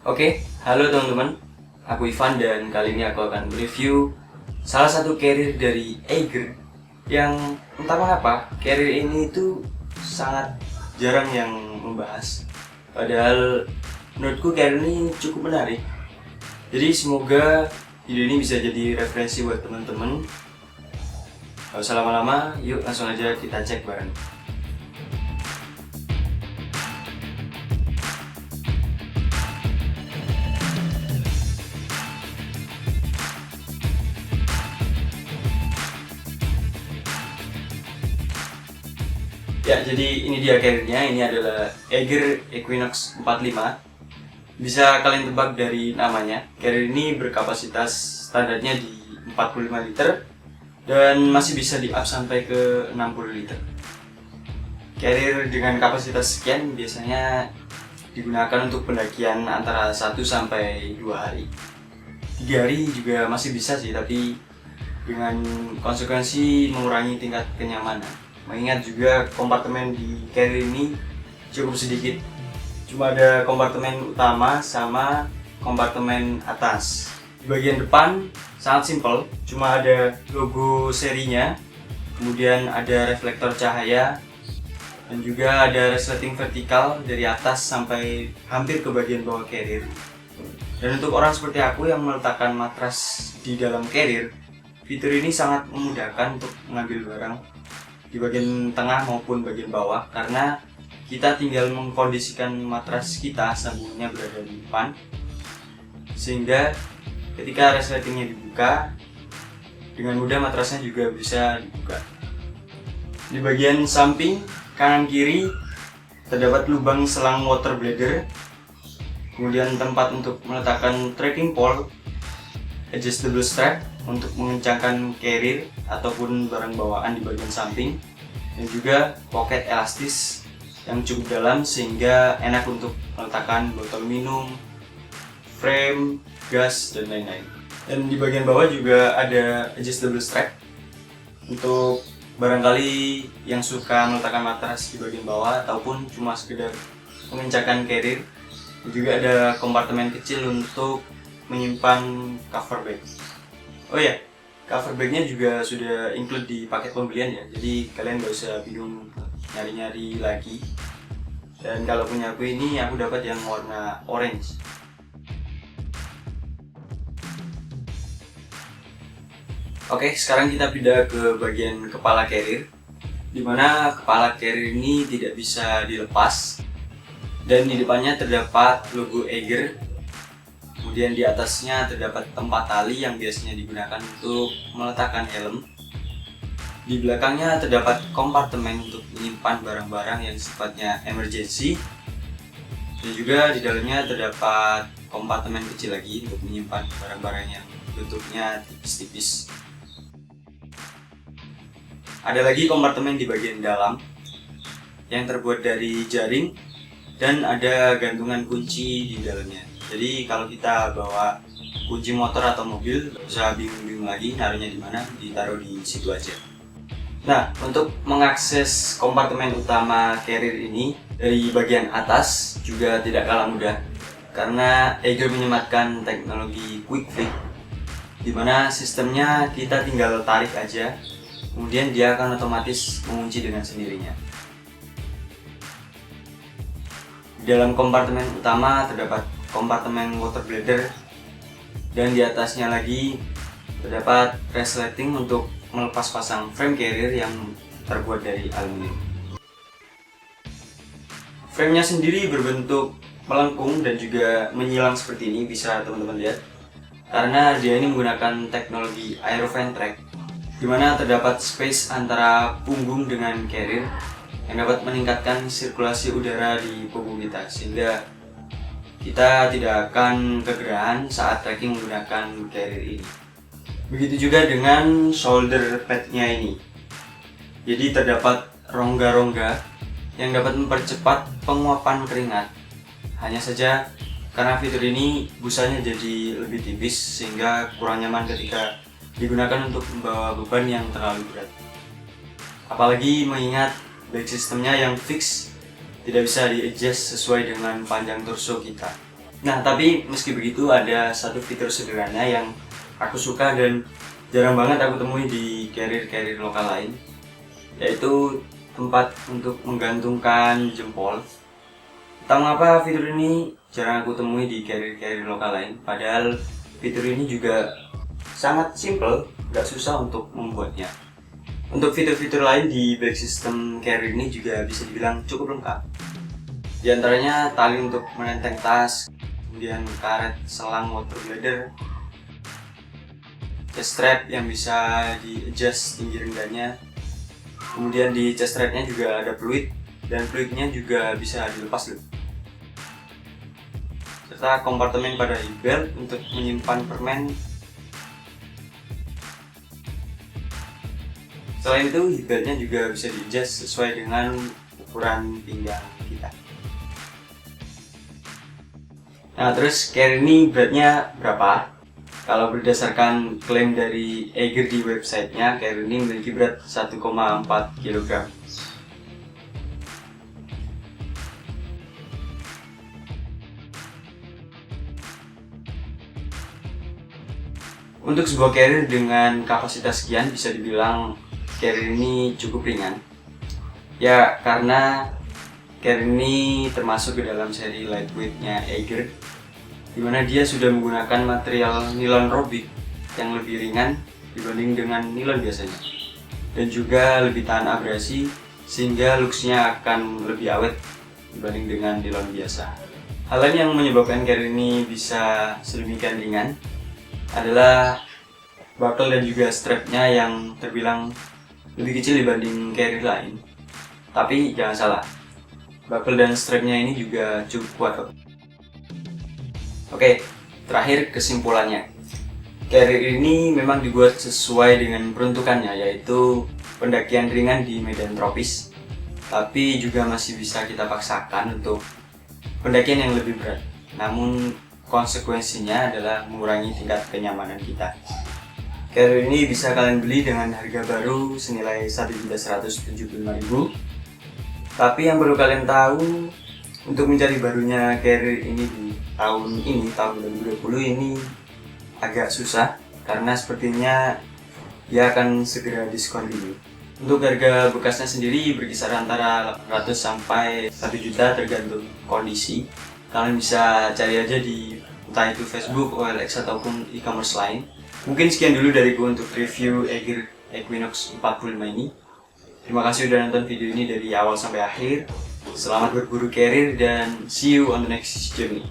Oke, halo teman-teman. Aku Ivan dan kali ini aku akan review salah satu carrier dari Eiger yang entah mengapa carrier ini itu sangat jarang yang membahas. Padahal menurutku carrier ini cukup menarik. Jadi semoga video ini bisa jadi referensi buat teman-teman. Gak usah lama-lama, yuk langsung aja kita cek bareng. Ya, jadi ini dia carriernya. Ini adalah Eiger Equinox 45. Bisa kalian tebak dari namanya. Carrier ini berkapasitas standarnya di 45 liter dan masih bisa di-up sampai ke 60 liter. Carrier dengan kapasitas sekian biasanya digunakan untuk pendakian antara 1 sampai 2 hari. 3 hari juga masih bisa sih, tapi dengan konsekuensi mengurangi tingkat kenyamanan. Mengingat juga kompartemen di carrier ini cukup sedikit. Cuma ada kompartemen utama sama kompartemen atas. Di bagian depan sangat simpel, cuma ada logo serinya, kemudian ada reflektor cahaya, dan juga ada resleting vertikal dari atas sampai hampir ke bagian bawah carrier. Dan untuk orang seperti aku yang meletakkan matras di dalam carrier, fitur ini sangat memudahkan untuk mengambil barang di bagian tengah maupun bagian bawah, karena kita tinggal mengkondisikan matras kita sambungannya berada di depan, sehingga ketika resletingnya dibuka dengan mudah matrasnya juga bisa dibuka. Di bagian samping kanan kiri terdapat lubang selang water bladder, kemudian tempat untuk meletakkan trekking pole, adjustable strap untuk mengencangkan carrier ataupun barang bawaan di bagian samping, dan juga pocket elastis yang cukup dalam sehingga enak untuk meletakkan botol minum, frame, gas, dan lain-lain. Dan di bagian bawah juga ada adjustable strap untuk barangkali yang suka meletakkan matras di bagian bawah ataupun cuma sekedar mengencangkan carrier. Dan juga ada kompartemen kecil untuk menyimpan cover bag. Oh ya, cover bagnya juga sudah include di paket pembelian ya, jadi kalian gak usah bingung nyari-nyari lagi. Dan kalau punya aku ini, aku dapat yang warna orange. Oke, sekarang kita pindah ke bagian kepala carrier, dimana kepala carrier ini tidak bisa dilepas, dan di depannya terdapat logo Eiger. Kemudian di atasnya terdapat tempat tali yang biasanya digunakan untuk meletakkan helm. Di belakangnya terdapat kompartemen untuk menyimpan barang-barang yang sifatnya emergency. Dan juga di dalamnya terdapat kompartemen kecil lagi untuk menyimpan barang-barang yang bentuknya tipis-tipis. Ada lagi kompartemen di bagian dalam yang terbuat dari jaring dan ada gantungan kunci di dalamnya. Jadi kalau kita bawa kunci motor atau mobil, gak usah bingung-bingung lagi naruhnya di mana, ditaruh di situ aja. Nah, untuk mengakses kompartemen utama carrier ini dari bagian atas juga tidak kalah mudah, karena Eiger menyematkan teknologi quick flip, di mana sistemnya kita tinggal tarik aja, kemudian dia akan otomatis mengunci dengan sendirinya. Di dalam kompartemen utama terdapat kompartemen water bladder, dan di atasnya lagi terdapat resleting untuk melepas pasang frame carrier yang terbuat dari aluminium. Framenya sendiri berbentuk melengkung dan juga menyilang seperti ini, bisa teman-teman lihat, karena dia ini menggunakan teknologi Aeroventrac, di mana terdapat space antara punggung dengan carrier yang dapat meningkatkan sirkulasi udara di punggung kita, sehingga kita tidak akan kegerahan saat trekking menggunakan carrier ini. Begitu juga dengan shoulder pad-nya ini. Jadi terdapat rongga-rongga yang dapat mempercepat penguapan keringat. Hanya saja karena fitur ini busanya jadi lebih tipis sehingga kurang nyaman ketika digunakan untuk membawa beban yang terlalu berat. Apalagi mengingat back sistemnya yang fix, tidak bisa di-adjust sesuai dengan panjang torso kita. Nah, tapi meski begitu ada satu fitur sederhana yang aku suka dan jarang banget aku temui di carrier lokal lain, yaitu tempat untuk menggantungkan jempol. Entah mengapa fitur ini jarang aku temui di carrier lokal lain, padahal fitur ini juga sangat simple, gak susah untuk membuatnya. Untuk fitur-fitur lain di back system carrier ini juga bisa dibilang cukup lengkap. Di antaranya tali untuk menenteng tas, kemudian karet selang water bladder, chest strap yang bisa di-adjust tinggi rendahnya. Kemudian di chest strapnya juga ada fluid, dan fluidnya juga bisa dilepas loh. Serta kompartemen pada hip belt untuk menyimpan permen. Selain itu, hip beltnya juga bisa di-adjust sesuai dengan ukuran pinggang kita. Nah, terus carrier ini beratnya berapa? Kalau berdasarkan klaim dari Eiger di websitenya, carrier ini memiliki berat 1,4 kg. Untuk sebuah carrier dengan kapasitas sekian bisa dibilang carrier ini cukup ringan. Ya, karena carrier ini termasuk ke dalam seri lightweight-nya Eiger, di mana dia sudah menggunakan material nilon robik yang lebih ringan dibanding dengan nilon biasanya, dan juga lebih tahan abrasi sehingga looks-nya akan lebih awet dibanding dengan nilon biasa. Hal lain yang menyebabkan carrier ini bisa sedemikian ringan adalah buckle dan juga strapnya yang terbilang lebih kecil dibanding carrier lain. Tapi jangan salah, buckle dan strapnya ini juga cukup kuat kok. Oke, terakhir kesimpulannya. Carrier ini memang dibuat sesuai dengan peruntukannya, yaitu pendakian ringan di medan tropis, tapi juga masih bisa kita paksakan untuk pendakian yang lebih berat. Namun konsekuensinya adalah mengurangi tingkat kenyamanan kita. Carrier ini bisa kalian beli dengan harga baru senilai 1.175.000. Tapi yang perlu kalian tahu, untuk mencari barunya carrier ini di tahun 2020 ini agak susah, karena sepertinya dia akan segera diskon dulu. Untuk harga bekasnya sendiri berkisar antara 800 sampai 1 juta tergantung kondisi. Kalian bisa cari aja di entah itu Facebook, OLX ataupun e-commerce lain. Mungkin sekian dulu dariku untuk review Eiger Equinox 45 ini. Terima kasih udah nonton video ini dari awal sampai akhir. Selamat berburu carrier dan see you on the next journey.